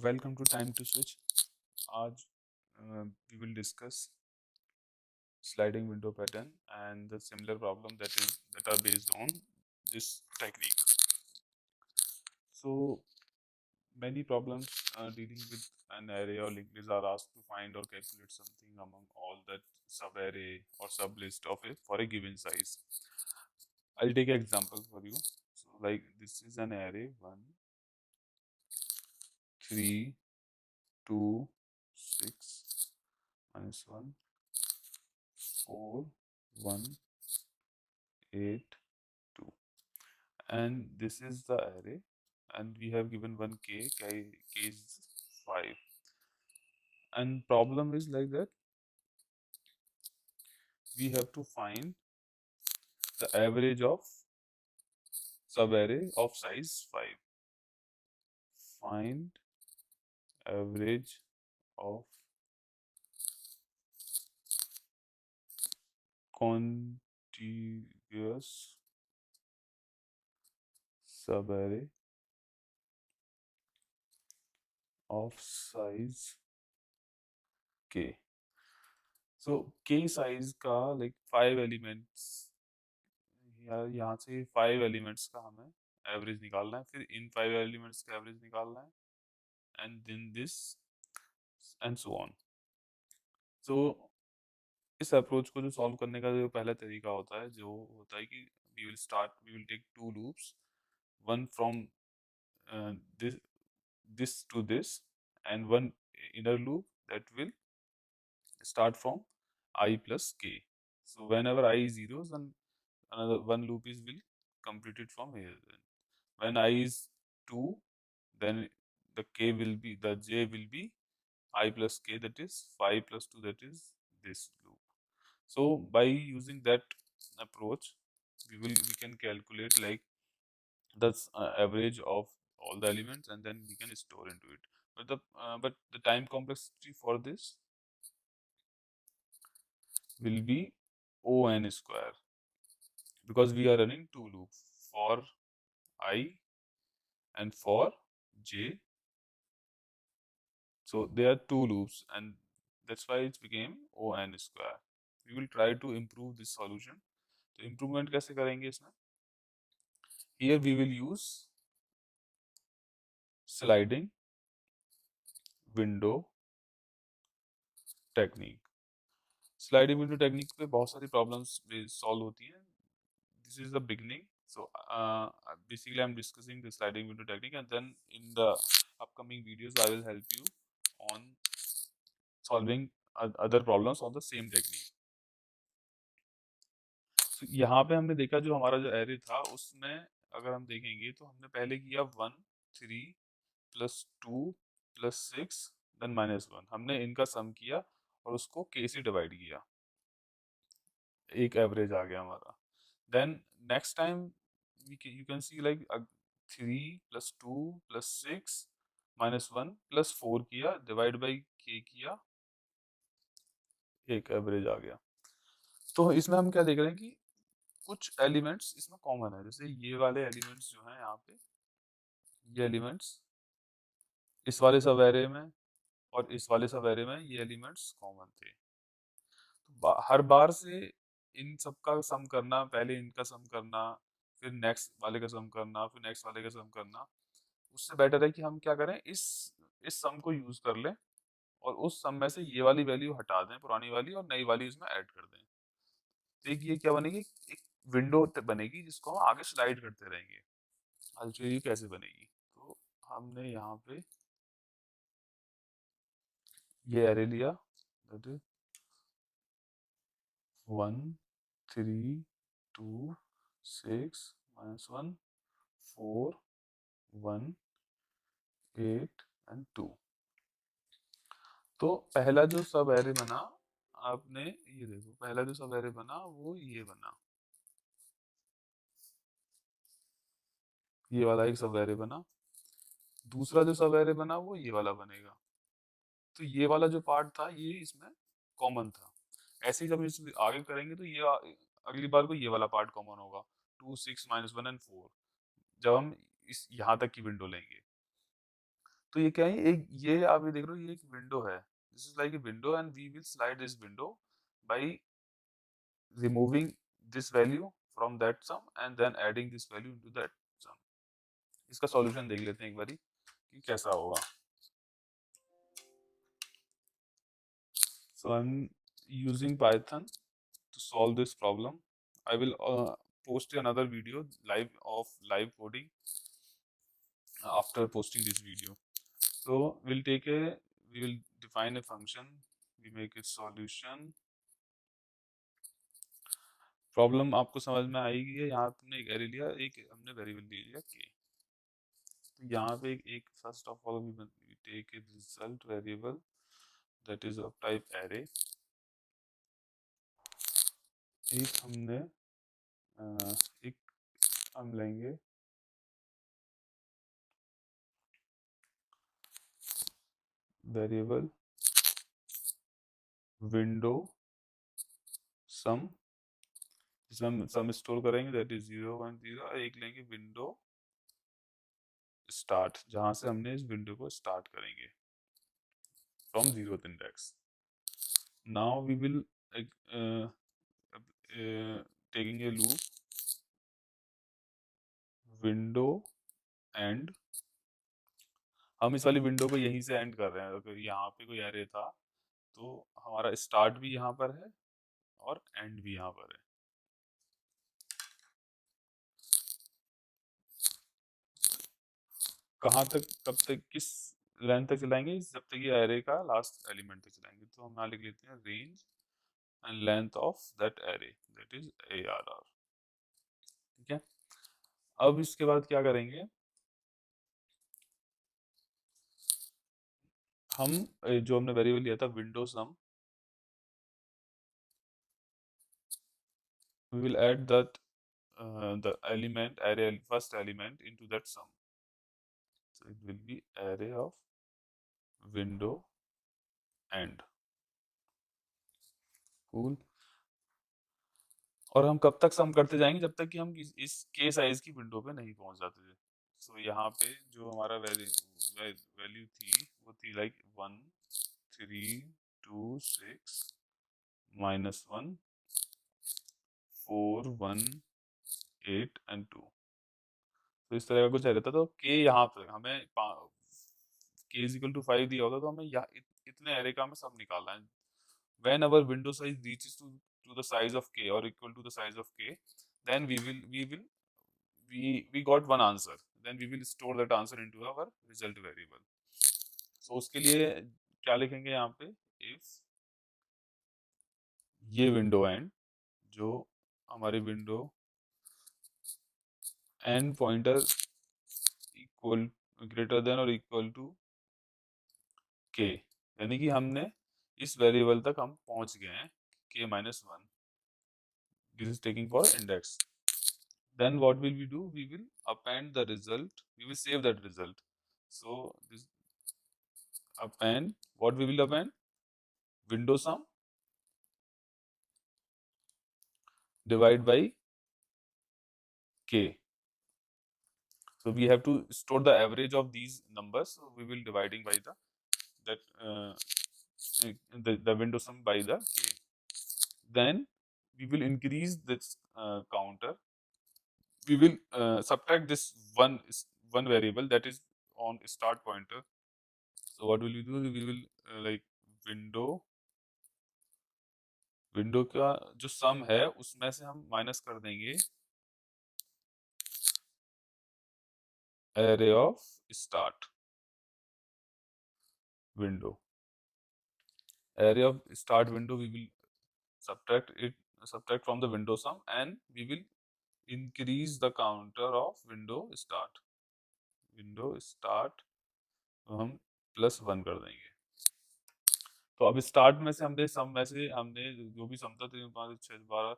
Welcome to Time to Switch. आज we will discuss sliding window pattern and the similar problem that are based on this technique. So many problems dealing with an array or linked list are asked to find or calculate something among all that sub-array or sub-list of a for a given size. I'll take an example for you. So like this is an array 1, 3, 2, 6, minus 1, 4, 1, 8, 2, and this is the array, and we have given one k is 5, and problem is like that we have to find the average of subarray of size 5. Find average of contiguous subarray of size k. So k size का like 5 elements, यहाँ से 5 elements का हमें average निकालना है, फिर इन 5 elements का average निकालना है, and then this and so on. So इस अप्रोच को जो सॉल्व करने का जो पहला तरीका होता है, जो होता है कि we will take two loops, one from this this to this and one inner loop that will start from I plus k. So whenever I is 0, then another one loop is will complete it from here. When I is 2, then the j will be I plus k, that is 5 plus 2, that is this loop. So by using that approach, we can calculate like the average of all the elements, and then we can store into it. But the time complexity for this will be O(n) square, because we are running two loops for I and for j. So there are two loops, and that's why it became O(n) square. We will try to improve this solution. तो improvement कैसे करेंगे इसमें? Here we will use sliding window technique. Sliding window technique पे बहुत सारी problems solve होती हैं. This is the beginning. So basically I'm discussing the sliding window technique, and then in the upcoming videos I will help you on solving other problems on the same technique. So यहाँ पे हमने देखा जो हमारा जो array था उसमें अगर हम देखेंगे तो हमने पहले किया 1, 3 प्लस 2 प्लस 6 देन माइनस 1. हमने इनका सम किया और उसको k से डिवाइड किया, एक एवरेज आ गया हमारा. Then next time you can see like 3 plus 2 plus 6 minus 1 plus 4 किया, डिवाइड बाई k किया, एक एवरेज आ गया. तो इसमें हम क्या देख रहे हैं कि कुछ एलिमेंट्स इसमें कॉमन है. जैसे ये वाले एलिमेंट्स जो हैं यहाँ पे, ये एलिमेंट्स इस वाले सब एरे में और इस वाले सब एरे में ये एलिमेंट्स कॉमन थे. तो हर बार से इन सब का सम करना, पहले इनका सम करना, फिर नेक्स्ट वाले का सम करना, फिर नेक्स्ट वाले का सम करना, उससे बेटर है कि हम क्या करें, इस सम को यूज कर लें और उस सम में से ये वाली वैल्यू हटा दें, पुरानी वाली, और नई वाली इसमें ऐड कर दें. तो एक ये क्या बनेगी, एक विंडो बनेगी जिसको हम आगे स्लाइड करते रहेंगे. I'll show you कैसे बनेगी. तो हमने यहाँ पे ये एरे लिया, दैट इज 1, 3, 2, 6 minus 1, 4, 1, 8 and 2. तो पहला जो सब एरे बना, आपने ये देखो, पहला जो सब एरे बना वो ये बना, ये वाला एक सब एरे बना. दूसरा जो सब एरे बना वो ये वाला बनेगा. तो ये वाला जो पार्ट था ये इसमें कॉमन था. ऐसे ही जब इस आगे करेंगे तो ये अगली बार को ये वाला पार्ट कॉमन होगा, 2, 6 माइनस 1 एंड 4, जब हम इस यहाँ तक की विंडो लेंगे. तो ये क्या है, एक ये आप ये देख रहे हो, ये एक विंडो है, this is like a window and we will slide this window by removing this value from that sum and then adding this value into that sum. इसका सॉल्यूशन देख लेते हैं एक बारी कि कैसा होगा। So I'm using Python to solve this problem. I will post another video live coding after posting this video. So we will define a function. We make a solution. Problem आपको समझ में आएगी है, यहाँ तुमने एक एरे लिया, एक हमने वेरिएबल ले लिया के। तो यहाँ पे एक first of all we take a result variable that is of type array. एक हमने एक हम लेंगे वेरिएबल विंडो सम, जिसमें हम सम स्टोर करेंगे दैट इज 0.0। एक लेंगे विंडो स्टार्ट, जहां से हमने इस विंडो को स्टार्ट करेंगे from 0th index. Now we will taking a loop window and, हम इस वाली विंडो को यहीं से एंड कर रहे हैं। अगर यहाँ पे कोई एरे था तो हमारा स्टार्ट भी यहाँ पर है और एंड भी यहाँ पर है। कहाँ तक, कब तक, किस लेंथ तक चलाएंगे, जब तक ये एरे का लास्ट एलिमेंट तक चलाएंगे। तो हम यहाँ लिख लेते हैं range and length of that array that is ARR। ठीक है, अब इसके बाद क्या करेंगे, हम जो हमने वेरिएबल लिया था window sum, we will add that the element array first element into that sum, so it will be array of window and cool। और हम कब तक सम करते जाएंगे, जब तक कि हम इस के साइज की विंडो पे नहीं पहुंच जाते थे। सो यहाँ पे जो हमारा वैल्यू थी वो थी लाइक 1 3 2 6 -1 4 1 8 एंड 2। तो इस तरह का कुछ रहता। तो के यहाँ पे हमें के इज इक्वल टू 5 दिया होता, तो हमें इतने एरे का हमें सब निकालना है। when our window size reaches to the size of k or equal to the size of k, then we got one answer, then we will store that answer into our result variable। so उसके लिए क्या लिखेंगे यहाँ पे, if ये window and, जो हमारी window and pointer equal greater than और इक्वल टू के, यानी कि हमने इस वेरिएबल तक हम पहुंच गए हैं k-1, this is taking for index. then what will we do, we will append the result, we will save that result। so this append, what we will append, window sum divide by k। so we have to store the average of these numbers, so we will dividing by that the window sum by the k। then we will increase this counter, we will subtract this one variable that is on start pointer। so what will we do, we will like window का जो सम है उसमें से हम minus कर देंगे array of start window, array of start window we will subtract from the window sum and we will increase the counter of window start तो हम +1 कर देंगे। तो अब स्टार्ट में से हमने सम में से हमने जो भी सम था 3 5 6 12,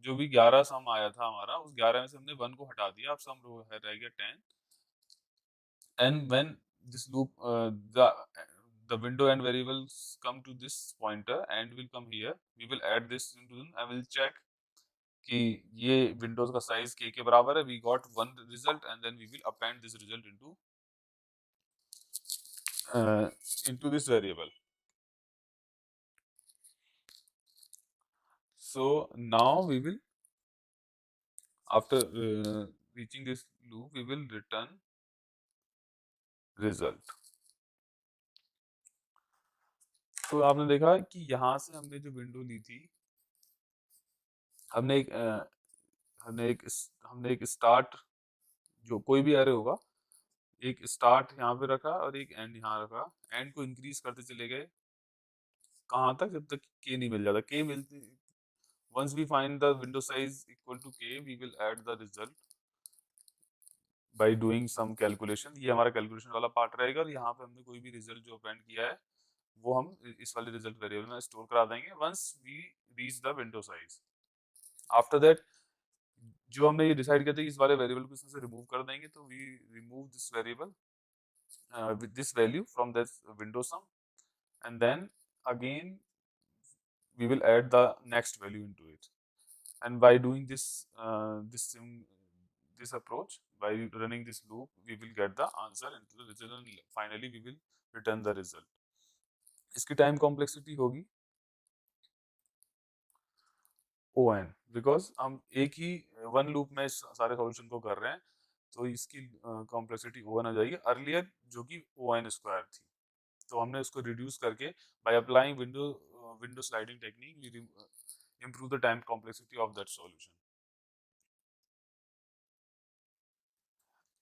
जो भी 11 सम आया था हमारा, उस 11 में से हमने 1 को हटा दिया, अब सम रह गया 10। and when this loop the window and variables come to this pointer and will come here, we will add this into them and will check कि ये विंडोज का साइज के बराबर है, we got one result and then we will append this result into uh, into this variable. So now we will, after reaching this loop, we will return result. तो आपने देखा कि यहाँ से हमने जो विंडो ली थी, हमने एक हमने एक स्टार्ट, जो कोई भी एरे होगा, एक स्टार्ट यहाँ पे रखा और एक एंड यहाँ रखा। एंड को इंक्रीज करते चले गए, कहाँ तक, जब तक के नहीं मिल जाता। के मिलते, once we find the window size equal to k, we will add the result by doing some calculation। ये हमारा कैलकुलेशन वाला पार्ट रहेगा, और यहाँ पे हमने कोई भी रिजल्ट जो अपेंड किया है वो हम इस वाले रिजल्ट वेरिएबल में स्टोर करा देंगे once we reach the window size. After that, जो हमने ये डिसाइड किया था कि इस वाले वेरिएबल को इसमें से रिमूव कर देंगे, तो we remove this variable with this value from this window sum, and then again we will add the next value into it. And by doing this approach, by running this loop, we will get the answer into the result, and finally we will return the result. इसकी time complexity होगी ON, because हम एक ही one loop में सारे solution को कर रहे हैं, तो इसकी कॉम्प्लेक्सिटी ON आ जाएगी। अर्लियर जो कि ON स्क्वायर थी, तो हमने उसको रिड्यूस करके by applying window sliding technique we improve the time complexity of that solution.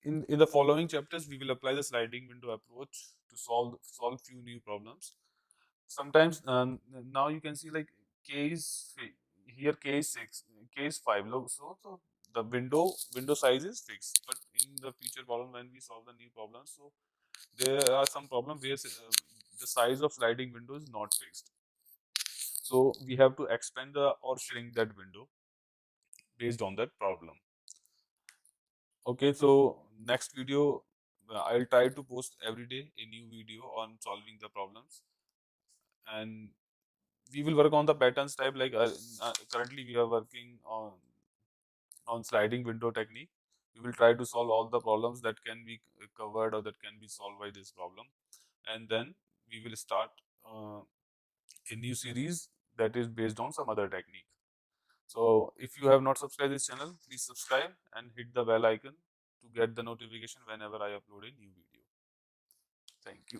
In the following chapters, we will apply the sliding window approach to solve few new problems. Sometimes now you can see like here k is 6, k is 5. Look, so the window size is fixed, but in the future problem when we solve the new problems, so there are some problems where the size of sliding window is not fixed. So we have to expand or shrink that window based on that problem. Okay, so next video, I'll try to post every day a new video on solving the problems, and we will work on the patterns type. Like currently, we are working on sliding window technique. We will try to solve all the problems that can be covered or that can be solved by this problem, and then we will start a new series that is based on some other technique. So if you have not subscribed this channel, please subscribe and hit the bell icon to get the notification whenever I upload a new video. Thank you.